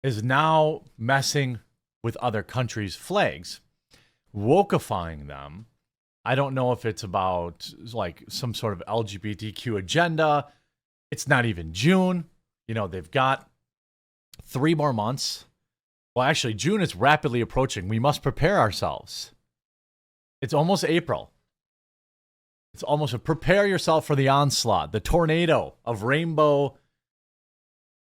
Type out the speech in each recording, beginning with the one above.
is now messing with other countries' flags, wokeifying them. I don't know if it's about like some sort of LGBTQ agenda. It's not even June. They've got 3 more months. Well, actually, June is rapidly approaching. We must prepare ourselves. It's almost April. Prepare yourself for the onslaught, the tornado of rainbow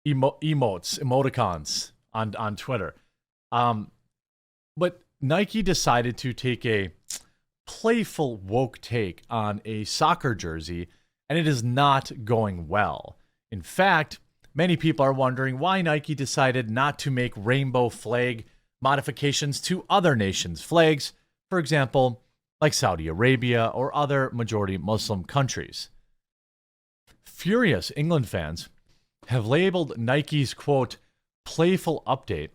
emoticons on Twitter. But Nike decided to take a playful woke take on a soccer jersey, and it is not going well. In fact, many people are wondering why Nike decided not to make rainbow flag modifications to other nations' flags, for example, like Saudi Arabia or other majority Muslim countries. Furious England fans have labeled Nike's, quote, playful update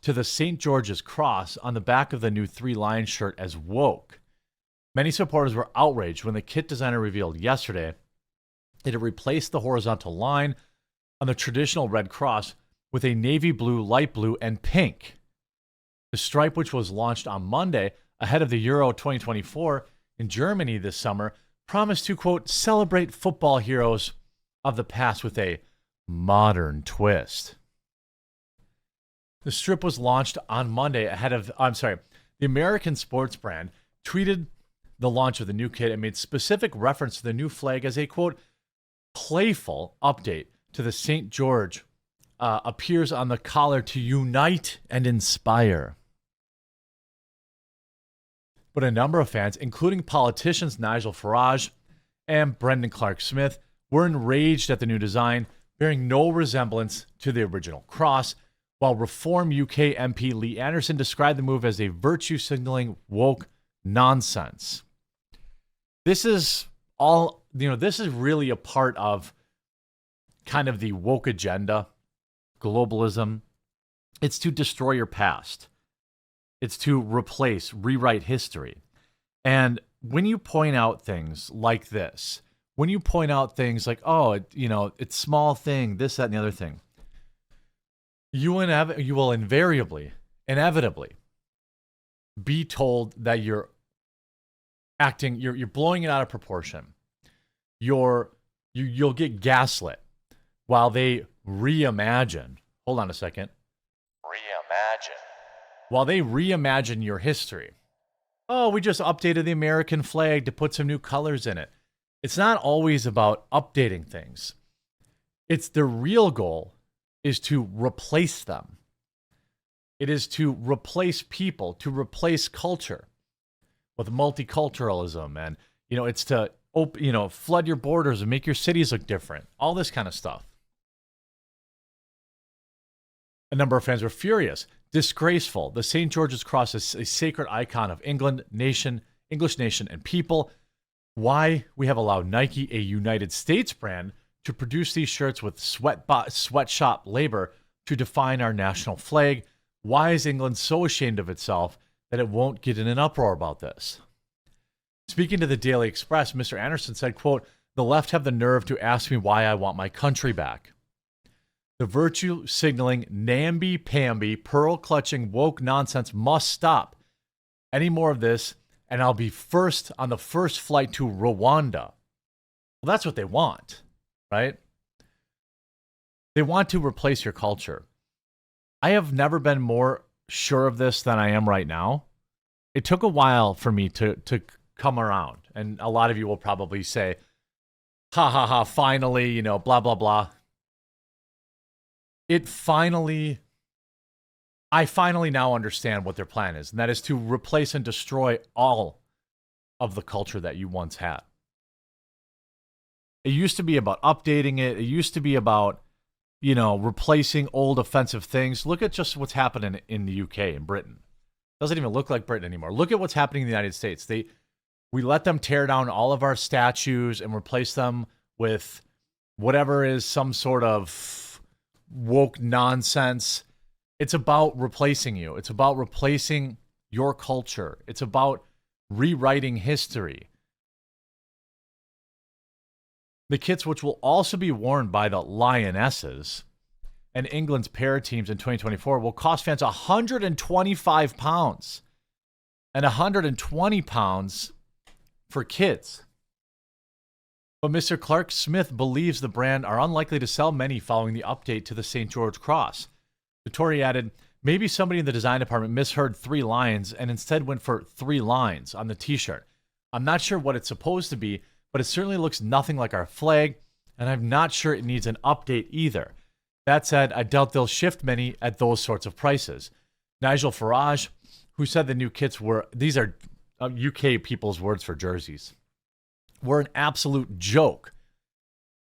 to the St. George's cross on the back of the new Three Lions shirt as woke. Many supporters were outraged when the kit designer revealed yesterday that it replaced the horizontal line on the traditional red cross with a navy blue, light blue, and pink. The stripe, which was launched on Monday ahead of the Euro 2024 in Germany this summer, promised to, quote, celebrate football heroes of the past with a modern twist. The strip was launched on Monday the American sports brand tweeted the launch of the new kit and made specific reference to the new flag as a, quote, playful update to the St. George appears on the collar to unite and inspire. But a number of fans, including politicians Nigel Farage and Brendan Clark-Smith, were enraged at the new design, bearing no resemblance to the original cross, while Reform UK MP Lee Anderson described the move as a virtue-signaling woke nonsense. This is really a part of kind of the woke agenda, globalism. It's to destroy your past. It's to rewrite history. And when you point out things like this, when you point out things like, it's small thing, this, that, and the other thing, you will inevitably be told that you're blowing it out of proportion. You'll get gaslit while they reimagine. Hold on a second. While they reimagine your history. Oh, we just updated the American flag to put some new colors in it. It's not always about updating things. It's the real goal is to replace them. It is to replace people, to replace culture with multiculturalism. And, it's to flood your borders and make your cities look different. All this kind of stuff. A number of fans were furious. Disgraceful. The St. George's Cross is a sacred icon of England, English nation, and people. Why we have allowed Nike, a United States brand, to produce these shirts with sweatshop labor to define our national flag. Why is England so ashamed of itself that it won't get in an uproar about this? Speaking to the Daily Express, Mr. Anderson said, quote, the left have the nerve to ask me why I want my country back. The virtue signaling, namby-pamby, pearl-clutching woke nonsense must stop. Any more of this, and I'll be first on the first flight to Rwanda. Well, that's what they want, right? They want to replace your culture. I have never been more sure of this than I am right now. It took a while for me to come around, and a lot of you will probably say, ha ha ha, finally, blah, blah, blah. I finally now understand what their plan is, and that is to replace and destroy all of the culture that you once had. It used to be about updating it. It used to be about, replacing old offensive things. Look at just what's happening in the UK and Britain. It doesn't even look like Britain anymore. Look at what's happening in the United States. We let them tear down all of our statues and replace them with whatever is some sort of woke nonsense. It's about replacing you. It's about replacing your culture. It's about rewriting history. The kits, which will also be worn by the Lionesses, and England's para teams in 2024 will cost fans £125 and £120 for kids. But Mr. Clark Smith believes the brand are unlikely to sell many following the update to the St. George Cross. Vettori added, maybe somebody in the design department misheard 3 lions and instead went for 3 lines on the t-shirt. I'm not sure what it's supposed to be, but it certainly looks nothing like our flag, and I'm not sure it needs an update either. That said, I doubt they'll shift many at those sorts of prices. Nigel Farage, who said the new kits were, these are UK people's words for jerseys, were an absolute joke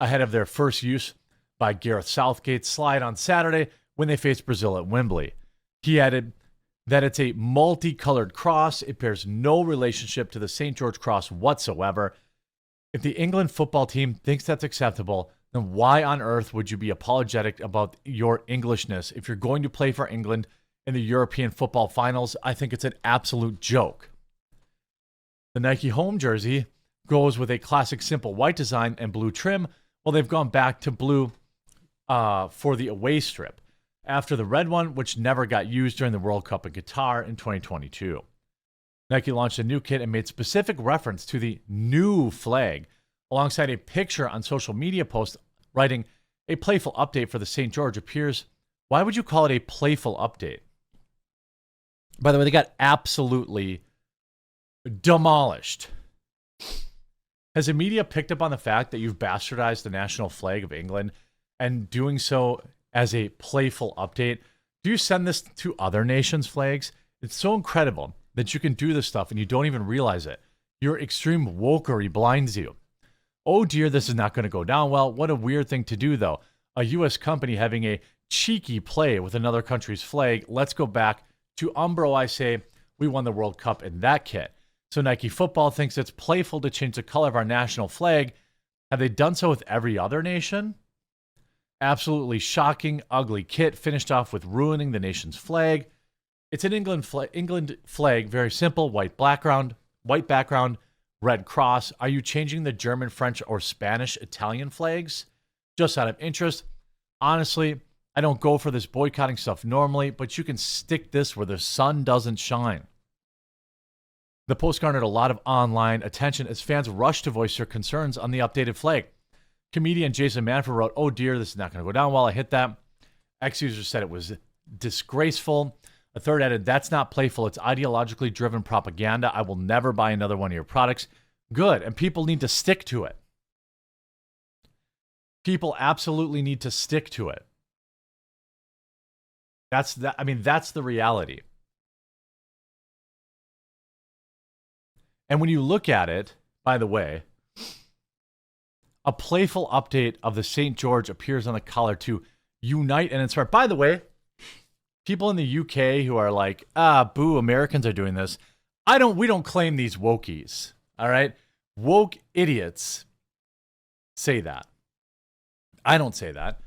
ahead of their first use by Gareth Southgate's slide on Saturday when they faced Brazil at Wembley. He added that it's a multicolored cross. It bears no relationship to the St. George Cross whatsoever. If the England football team thinks that's acceptable, then why on earth would you be apologetic about your Englishness if you're going to play for England in the European football finals? I think it's an absolute joke. The Nike home jersey goes with a classic simple white design and blue trim, while they've gone back to blue for the away strip after the red one, which never got used during the World Cup in Qatar in 2022. Nike launched a new kit and made specific reference to the new flag alongside a picture on social media post writing, a playful update for the St. George appears. Why would you call it a playful update? By the way, they got absolutely demolished. Has the media picked up on the fact that you've bastardized the national flag of England and doing so as a playful update? Do you send this to other nations' flags? It's so incredible that you can do this stuff and you don't even realize it. Your extreme wokery blinds you. Oh dear, this is not going to go down well. What a weird thing to do, though. A U.S. company having a cheeky play with another country's flag. Let's go back to Umbro. I say we won the World Cup in that kit. So Nike Football thinks it's playful to change the color of our national flag. Have they done so with every other nation? Absolutely shocking, ugly kit finished off with ruining the nation's flag. It's an England flag, very simple, white background, red cross. Are you changing the German, French, or Spanish, Italian flags? Just out of interest. Honestly, I don't go for this boycotting stuff normally, but you can stick this where the sun doesn't shine. The post garnered a lot of online attention as fans rushed to voice their concerns on the updated flag. Comedian Jason Manford wrote, oh dear, this is not going to go down well. I hit that. X-user said it was disgraceful. A third added, that's not playful. It's ideologically driven propaganda. I will never buy another one of your products. Good. And people need to stick to it. People absolutely need to stick to it. That's the reality. And when you look at it, by the way, a playful update of the St. George appears on the collar to unite and inspire. By the way, people in the UK who are like, boo, Americans are doing this. We don't claim these wokies. All right? Woke idiots say that. I don't say that.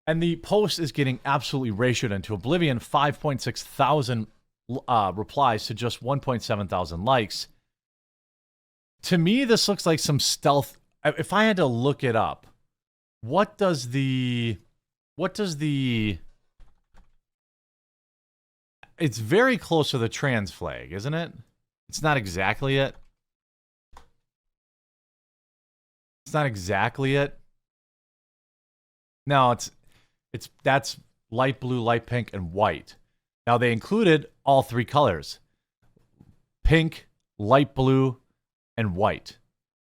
And the post is getting absolutely ratioed into oblivion. 5.6 thousand replies to just 1.7 thousand likes. To me, this looks like some stealth. If I had to look it up, what does the it's very close to the trans flag, isn't it? It's not exactly it. It's not exactly it. No, that's light blue, light pink, and white. Now they included all 3 colors. Pink, light blue, and white.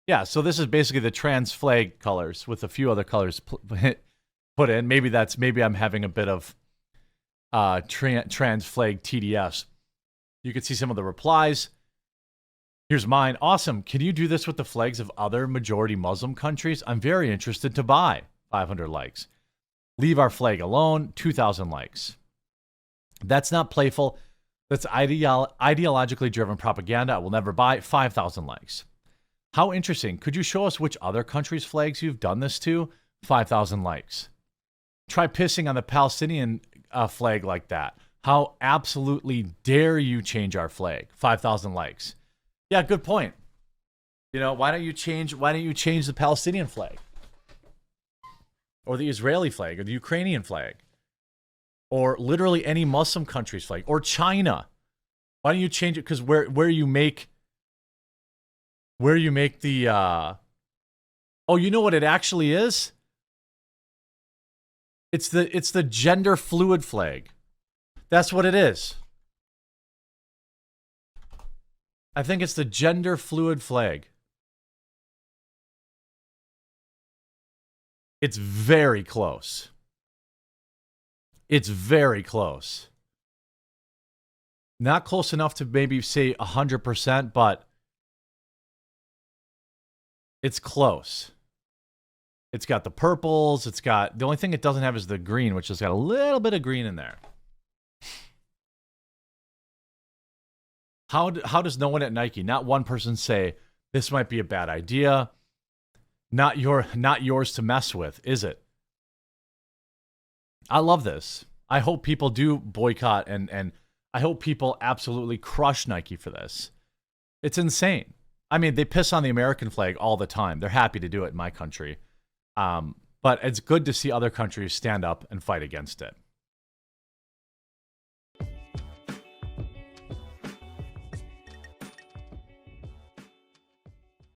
Yeah, so this is basically the trans flag colors with a few other colors put in. Maybe I'm having a bit of trans flag TDS. You can see some of the replies. Here's mine. Awesome. Can you do this with the flags of other majority Muslim countries? I'm very interested to buy. 500 likes. Leave our flag alone. 2,000 likes. That's not playful. That's ideologically driven propaganda. I will never buy. 5,000 likes. How interesting. Could you show us which other countries' flags you've done this to? 5,000 likes. Try pissing on the Palestinian flag like that. How absolutely dare you change our flag? 5,000 likes. Yeah, good point. You know, why don't you change the Palestinian flag? Or the Israeli flag or the Ukrainian flag? or literally any Muslim country's flag, or China. Why don't you change it? Because where you make the oh, you know what it actually is? It's the gender fluid flag. That's what it is. I think it's the gender fluid flag. It's very close. It's very close. Not close enough to maybe say 100%, but it's close. It's got the purples. It's got, the only thing it doesn't have is the green, which has got a little bit of green in there. How does no one at Nike, not one person, say this might be a bad idea? Not yours to mess with, is it? I love this. I hope people do boycott, and I hope people absolutely crush Nike for this. It's insane. I mean, they piss on the American flag all the time. They're happy to do it in my country. But it's good to see other countries stand up and fight against it.